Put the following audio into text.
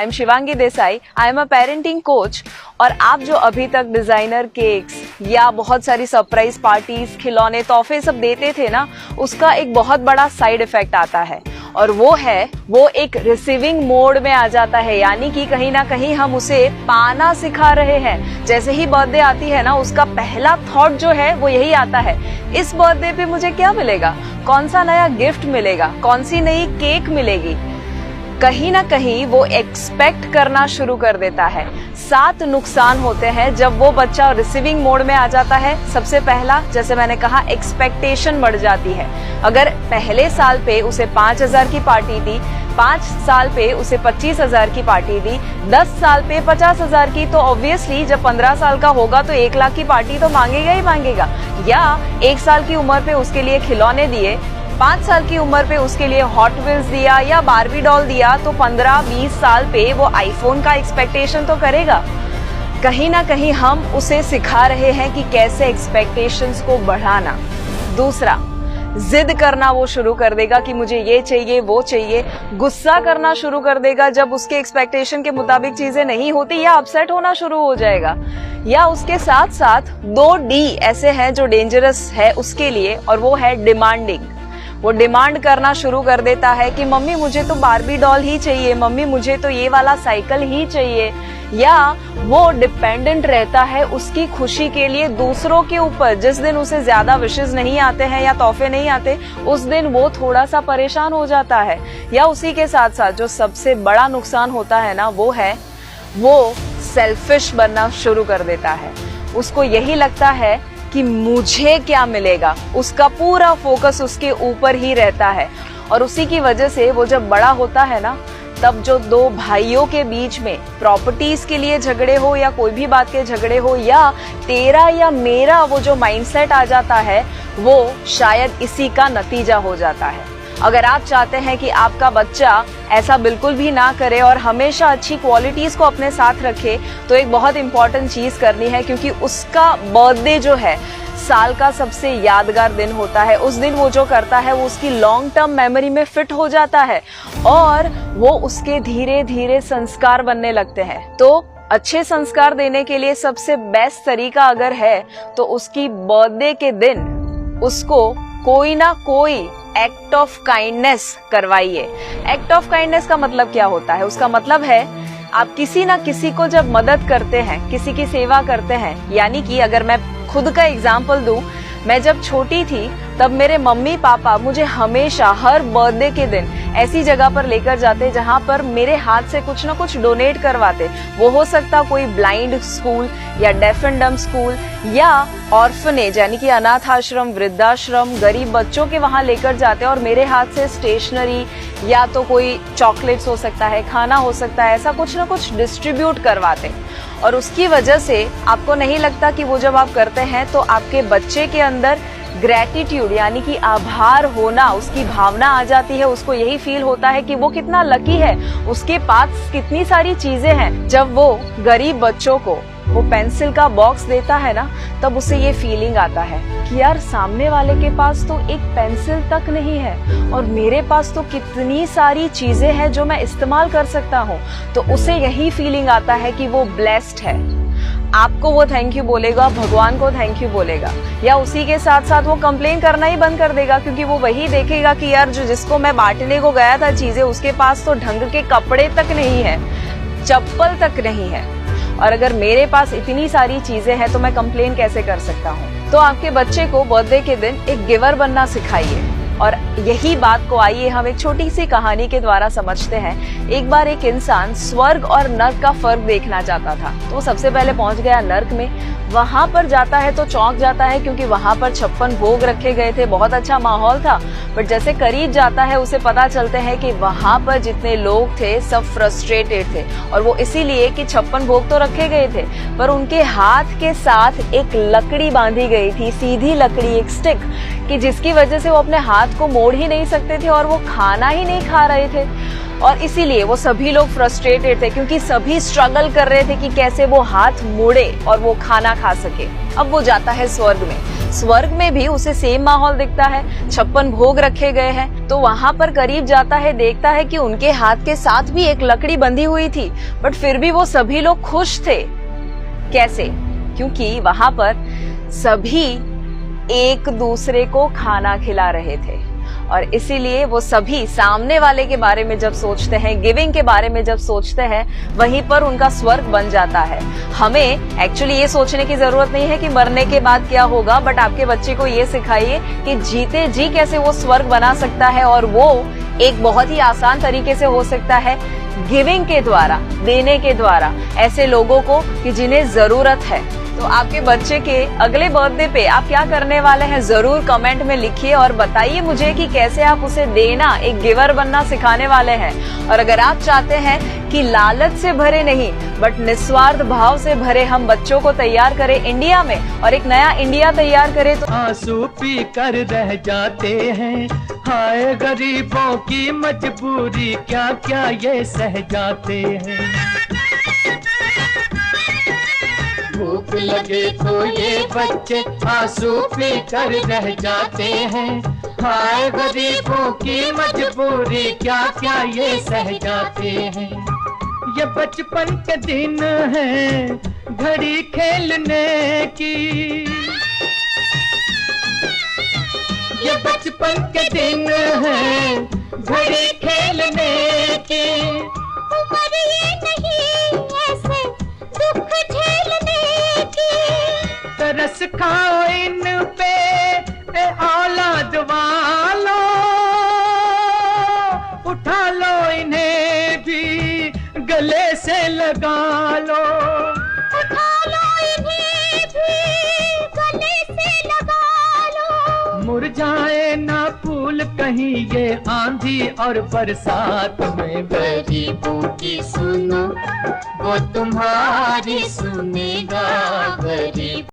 I am Shivangi Desai, I am a parenting coach. और आप जो अभी तक डिजाइनर केक्स या बहुत सारी सरप्राइज पार्टीज, खिलौने, तोहफे सब देते थे ना, उसका एक बहुत बड़ा साइड इफेक्ट आता है और वो एक रिसीविंग मोड में आ जाता है। यानी कि कहीं ना कहीं हम उसे पाना सिखा रहे हैं। जैसे ही बर्थडे आती है ना, उसका पहला थॉट जो है वो यही आता है, इस बर्थडे पे मुझे क्या मिलेगा, कौन सा नया गिफ्ट मिलेगा, कौन सी नई केक मिलेगी। कहीं ना कहीं वो एक्सपेक्ट करना शुरू कर देता है। 7 नुकसान होते हैं जब वो बच्चा रिसीविंग मोड में आ जाता है। सबसे पहला, जैसे मैंने कहा, एक्सपेक्टेशन बढ़ जाती है। अगर पहले साल पे उसे 5,000 की पार्टी दी, 5 साल पे उसे 25,000 की पार्टी दी, 10 साल पे 50,000 की, तो ऑब्वियसली जब 15 साल का होगा तो 1 लाख की पार्टी तो मांगेगा ही मांगेगा। या 1 साल की उम्र पे उसके लिए खिलौने दिए, 5 साल की उम्र पे उसके लिए हॉट व्हील्स दिया या बारबी डॉल दिया, तो 15-20 साल पे वो आईफोन का एक्सपेक्टेशन तो करेगा। कहीं ना कहीं हम उसे सिखा रहे हैं कि कैसे एक्सपेक्टेशंस को बढ़ाना। दूसरा, जिद करना वो शुरू कर देगा कि मुझे ये चाहिए, वो चाहिए। गुस्सा करना शुरू कर देगा जब उसके एक्सपेक्टेशन के मुताबिक चीजें नहीं होती, या अपसेट होना शुरू हो जाएगा। या उसके साथ साथ 2 डी ऐसे हैं जो डेंजरस है उसके लिए, और वो है डिमांडिंग। वो डिमांड करना शुरू कर देता है कि मम्मी मुझे तो बारबी डॉल ही चाहिए, मम्मी मुझे तो ये वाला साइकिल ही चाहिए। या वो डिपेंडेंट रहता है उसकी खुशी के लिए दूसरों के ऊपर। जिस दिन उसे ज्यादा विशेस नहीं आते हैं या तोहफे नहीं आते, उस दिन वो थोड़ा सा परेशान हो जाता है। या उसी के साथ साथ जो सबसे बड़ा नुकसान होता है ना, वो सेल्फिश बनना शुरू कर देता है। उसको यही लगता है कि मुझे क्या मिलेगा, उसका पूरा फोकस उसके ऊपर ही रहता है। और उसी की वजह से वो जब बड़ा होता है ना, तब जो 2 भाइयों के बीच में प्रॉपर्टीज के लिए झगड़े हो या कोई भी बात के झगड़े हो, या तेरा या मेरा वो जो माइंडसेट आ जाता है, वो शायद इसी का नतीजा हो जाता है। अगर आप चाहते हैं कि आपका बच्चा ऐसा बिल्कुल भी ना करे और हमेशा अच्छी क्वालिटीज को अपने साथ रखे, तो एक बहुत इंपॉर्टेंट चीज करनी है, क्योंकि उसका बर्थडे जो है साल का सबसे यादगार दिन होता है। उस दिन वो जो करता है वो उसकी लॉन्ग टर्म मेमोरी में फिट हो जाता है और वो उसके धीरे धीरे संस्कार बनने लगते हैं। तो अच्छे संस्कार देने के लिए सबसे बेस्ट तरीका अगर है, तो उसकी बर्थडे के दिन उसको कोई ना कोई एक्ट ऑफ काइंडनेस करवाइए। एक्ट ऑफ काइंडनेस का मतलब क्या होता है? उसका मतलब है आप किसी ना किसी को जब मदद करते हैं, किसी की सेवा करते हैं। यानी कि अगर मैं खुद का एग्जाम्पल दूं, मैं जब छोटी थी तब मेरे मम्मी पापा मुझे हमेशा हर बर्थडे के दिन ऐसी जगह पर लेकर जाते जहां पर मेरे हाथ से कुछ ना कुछ डोनेट करवाते। वो हो सकता कोई ब्लाइंड स्कूल या डेफ एंड डम्ब स्कूल या ऑर्फनेज यानी कि अनाथ आश्रम, वृद्धाश्रम, गरीब बच्चों के वहां लेकर जाते और मेरे हाथ से स्टेशनरी या तो कोई चॉकलेट्स हो सकता है, खाना हो सकता है, ऐसा कुछ ना कुछ डिस्ट्रीब्यूट करवाते। और उसकी वजह से आपको नहीं लगता कि वो जब आप करते हैं तो आपके बच्चे के अंदर ग्रेटिट्यूड यानी कि आभार होना, उसकी भावना आ जाती है। उसको यही फील होता है कि वो कितना लकी है, उसके पास कितनी सारी चीजें हैं। जब वो गरीब बच्चों को वो पेंसिल का बॉक्स देता है ना, तब उसे ये फीलिंग आता है कि यार सामने वाले के पास तो एक पेंसिल तक नहीं है और मेरे पास तो कितनी सारी चीजें हैं जो मैं इस्तेमाल कर सकता हूँ। तो उसे यही फीलिंग आता है कि वो ब्लेस्ड है। आपको वो थैंक यू बोलेगा, भगवान को थैंक यू बोलेगा, या उसी के साथ साथ वो कंप्लेन करना ही बंद कर देगा, क्योंकि वो वही देखेगा कि यार जिसको मैं बांटने को गया था चीजें, उसके पास तो ढंग के कपड़े तक नहीं है, चप्पल तक नहीं है, और अगर मेरे पास इतनी सारी चीजें हैं तो मैं कंप्लेन कैसे कर सकता हूँ। तो आपके बच्चे को बर्थडे के दिन एक गिवर बनना सिखाइए। और यही बात को आइए हम एक छोटी सी कहानी के द्वारा समझते हैं। एक बार एक इंसान स्वर्ग और नर्क का फर्क देखना चाहता था, तो वो सबसे पहले पहुंच गया नर्क में। वहां पर जाता है तो चौंक जाता है, क्योंकि वहां पर 56 भोग रखे गए थे, बहुत अच्छा माहौल था। बट जैसे करीब जाता है उसे पता चलते हैं कि वहां पर जितने लोग थे सब फ्रस्ट्रेटेड थे, और वो इसीलिए कि 56 भोग तो रखे गए थे पर उनके हाथ के साथ एक लकड़ी बांधी गई थी, सीधी लकड़ी, एक स्टिक, कि जिसकी वजह से वो अपने हाथ को मोड़ ही नहीं सकते थे और वो खाना ही नहीं खा रहे थे। और इसीलिए वो सभी लोग फ्रस्ट्रेटेड थे, क्योंकि सभी स्ट्रगल कर रहे थे कि कैसे वो हाथ मोड़े और वो खाना खा सके। अब वो जाता है स्वर्ग में। स्वर्ग में भी उसे सेम माहौल दिखता है, 56 भोग रखे गए हैं। तो वहां पर करीब जाता है, देखता है कि उनके हाथ के साथ भी एक लकड़ी बंधी हुई थी, बट फिर भी वो सभी लोग खुश थे। कैसे? क्योंकि वहां पर सभी एक दूसरे को खाना खिला रहे थे, और इसीलिए वो सभी सामने वाले के बारे में जब सोचते हैं, गिविंग के बारे में जब सोचते हैं, वहीं पर उनका स्वर्ग बन जाता है। हमें एक्चुअली ये सोचने की जरूरत नहीं है कि मरने के बाद क्या होगा, बट आपके बच्चे को ये सिखाइए कि जीते जी कैसे वो स्वर्ग बना सकता है, और वो एक बहुत ही आसान तरीके से हो सकता है, गिविंग के द्वारा, देने के द्वारा, ऐसे लोगों को कि जिन्हें जरूरत है। तो आपके बच्चे के अगले बर्थडे पे आप क्या करने वाले हैं, जरूर कमेंट में लिखिए और बताइए मुझे कि कैसे आप उसे देना, एक गिवर बनना सिखाने वाले हैं। और अगर आप चाहते हैं कि लालच से भरे नहीं बट निस्वार्थ भाव से भरे हम बच्चों को तैयार करें इंडिया में, और एक नया इंडिया तैयार करें, तो आंसू पी कर रह जाते हैं, हाय गरीबों की मजबूरी, क्या क्या ये सह जाते हैं। भूख लगे तो ये बच्चे आंसू पी कर रह जाते हैं, हाय गरीबों की मजबूरी, क्या क्या ये सह जाते हैं। ये बचपन के दिन हैं घड़ी खेलने की, ये बचपन के दिन हैं घड़ी खेलने की, उम्र ये नहीं ऐसे दुख झेलने की। तरस खाओ इन पे ए औलाद वालो, उठा लो इन्हें भी गले से लगा लो, उठा लो इन्हें भी गले से लगा लो। मुरझाए ना फूल कहीं ये आंधी और बरसात में, गरीबों की सुनो वो तुम्हारी सुनेगा, गरीब